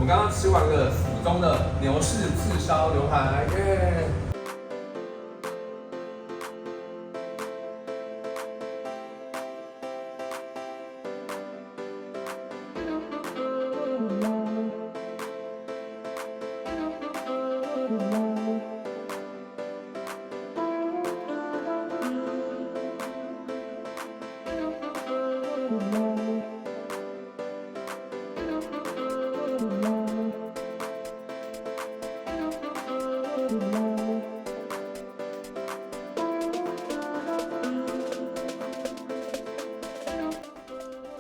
们刚刚吃完了府中的牛式炙烧牛排，耶！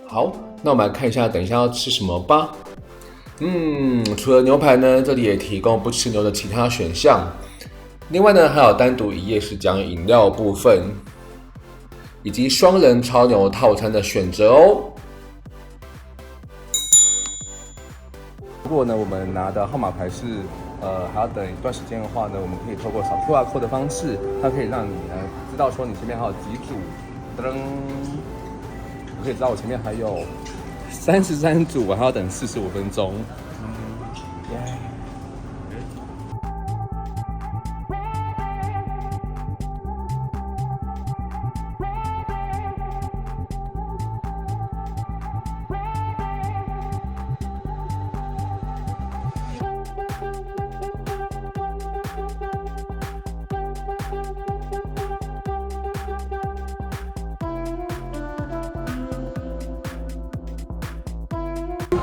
好，那我们来看一下，等一下要吃什么吧。除了牛排呢，这里也提供不吃牛的其他选项。另外呢，还有单独一页是讲饮料部分，以及双人超牛套餐的选择哦。如果呢，我们拿的号码牌是还要等一段时间的话呢，我们可以透过扫 QR code 的方式，它可以让你呢知道说你前面还有几组，噔，我可以知道我前面还有33组，我还要等45分钟。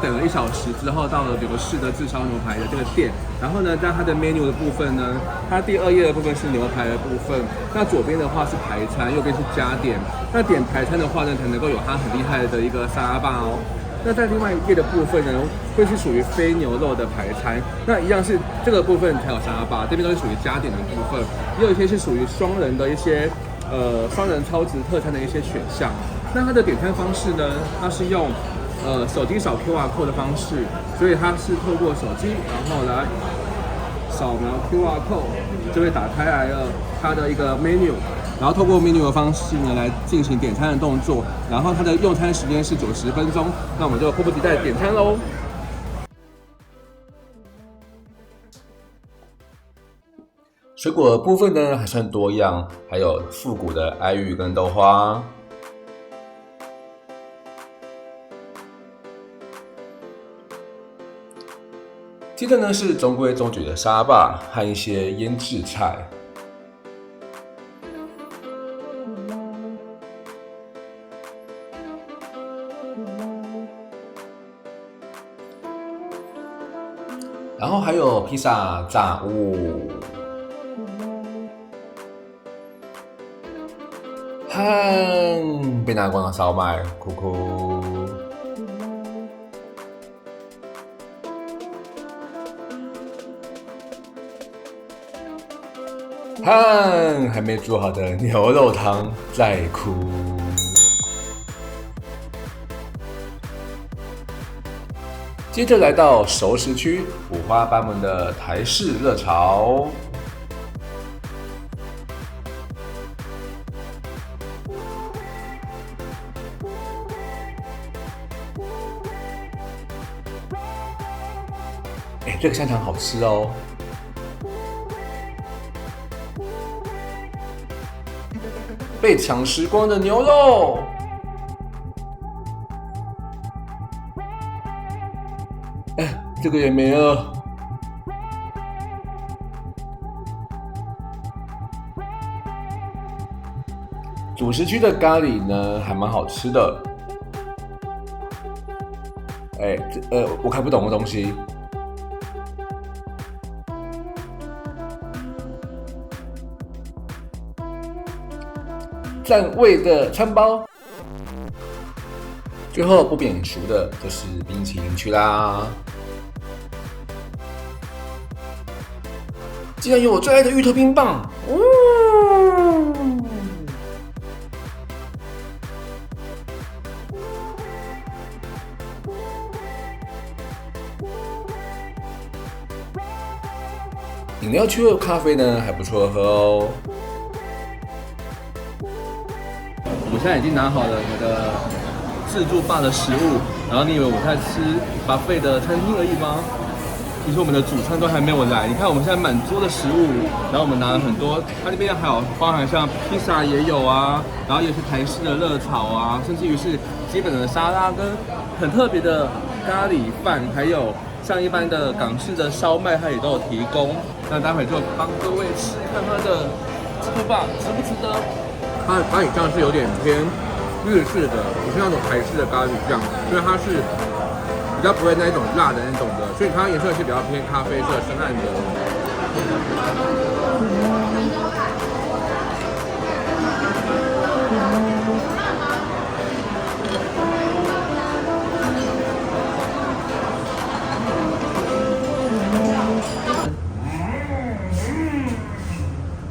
等了1小时之后，到了刘氏的炙烧牛排的这个店，然后呢，在它的 menu 的部分呢，它第2页的部分是牛排的部分，那左边的话是排餐，右边是加点。那点排餐的话呢，才能够有它很厉害的一个沙拉吧哦。那在另外一页的部分呢，会是属于非牛肉的排餐，那一样是这个部分才有沙拉吧，这边都是属于加点的部分，也有一些是属于双人的一些双人超值特餐的一些选项。那它的点餐方式呢，它是用手机扫 QR code 的方式，所以它是透过手机，然后来扫描 QR code， 就会打开来了它的一个 menu， 然后透过 menu 的方式呢来进行点餐的动作，然后它的用餐时间是90分钟，那我们就迫不及待点餐喽。水果的部分呢还算多样，还有复古的爱玉跟豆花。接着呢是中规中矩的沙巴和一些腌制菜。然后还有披萨炸物，和被拿光的烧麦，酷酷。和还没煮好的牛肉汤在哭。接着来到熟食区，五花八门的台式热炒。这个香肠好吃哦。被抢时光的牛肉，这个也没了。主食区的咖喱呢，还蛮好吃的。我看不懂的东西。占位的餐包，最后不免俗的就是冰淇淋区啦。竟然有我最爱的芋头冰棒，饮料区的咖啡呢还不错喝哦。我现在已经拿好了我的自助吧的食物，然后你以为我在吃 buffet 的餐厅而已吗？其实我们的主餐都还没有来，你看我们现在满桌的食物，然后我们拿了很多，它那边还有包含像披萨也有啊，然后也是台式的热炒啊，甚至于是基本的沙拉跟很特别的咖喱饭，还有像一般的港式的烧麦，它也都有提供。那待会就帮各位吃看它的这个吧，值不值得？它的咖喱酱是有点偏日式的，不是那种台式的咖喱酱，因为它是比较不会那一种辣的那种的，所以它颜色是比较偏咖啡色、深暗的。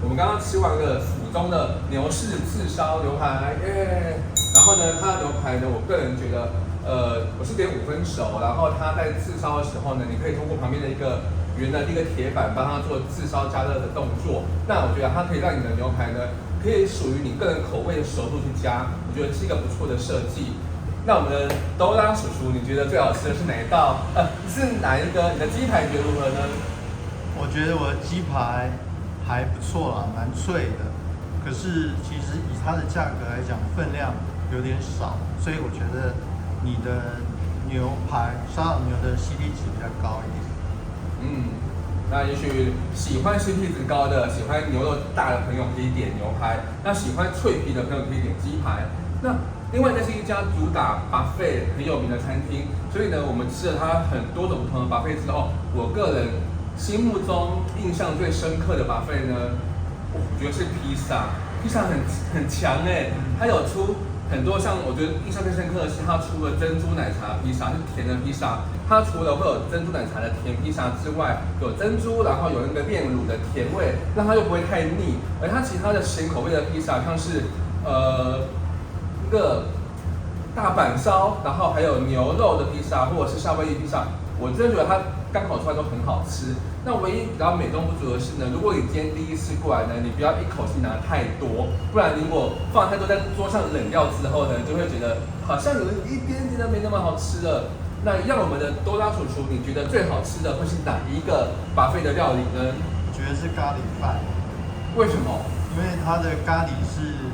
我们刚刚吃完了府中的牛式炙烧牛排，耶！然后呢，它的牛排呢，我个人觉得，我是点5分熟，然后它在炙烧的时候呢，你可以通过旁边的一个圆的一个铁板帮它做炙烧加热的动作。那我觉得它可以让你的牛排呢，可以属于你个人口味的熟度去加，我觉得是一个不错的设计。那我们的兜拉叔叔，你觉得最好吃的是哪一道？是哪一个？你的鸡排觉得如何呢？我觉得我的鸡排还不错啦，蛮脆的。可是其实以它的价格来讲，分量有点少，所以我觉得你的牛排烧烤牛的 CP 值比较高一点。那也许喜欢 CP 值高的、喜欢牛肉大的朋友可以点牛排，那喜欢脆皮的朋友可以点鸡排。那另外，这是一家主打 buffet 很有名的餐厅，所以呢，我们吃了它很多种不同的 buffet 之后，我个人心目中印象最深刻的 buffet 呢，我觉得是披萨。披萨很强哎，它有出很多像我觉得印象最深刻的是它出了珍珠奶茶披萨，是甜的披萨。它除了会有珍珠奶茶的甜披萨之外，有珍珠，然后有那个炼乳的甜味，让它又不会太腻。而它其他的咸口味的披萨，像是一个大阪烧，然后还有牛肉的披萨，或者是夏威夷披萨，我真的觉得它刚好出来都很好吃。那唯一比较美中不足的是呢，如果你今天第一次过来呢，你不要一口气拿太多，不然如果放太多在桌上冷掉之后呢，就会觉得好像有一点点的没那么好吃了。那让我们的多拉叔叔，你觉得最好吃的会是哪一个buffet的料理呢？我觉得是咖喱饭。为什么？因为它的咖喱是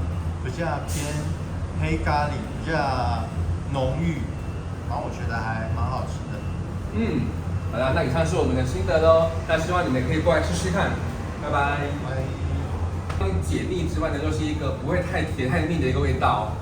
比较偏黑咖喱，比较浓郁，然后我觉得还蛮好吃的。好啦，那以上是我们的心得喽。那希望你们可以过来试试看。拜拜。拜。解腻之外呢，就是一个不会太甜太腻的一个味道。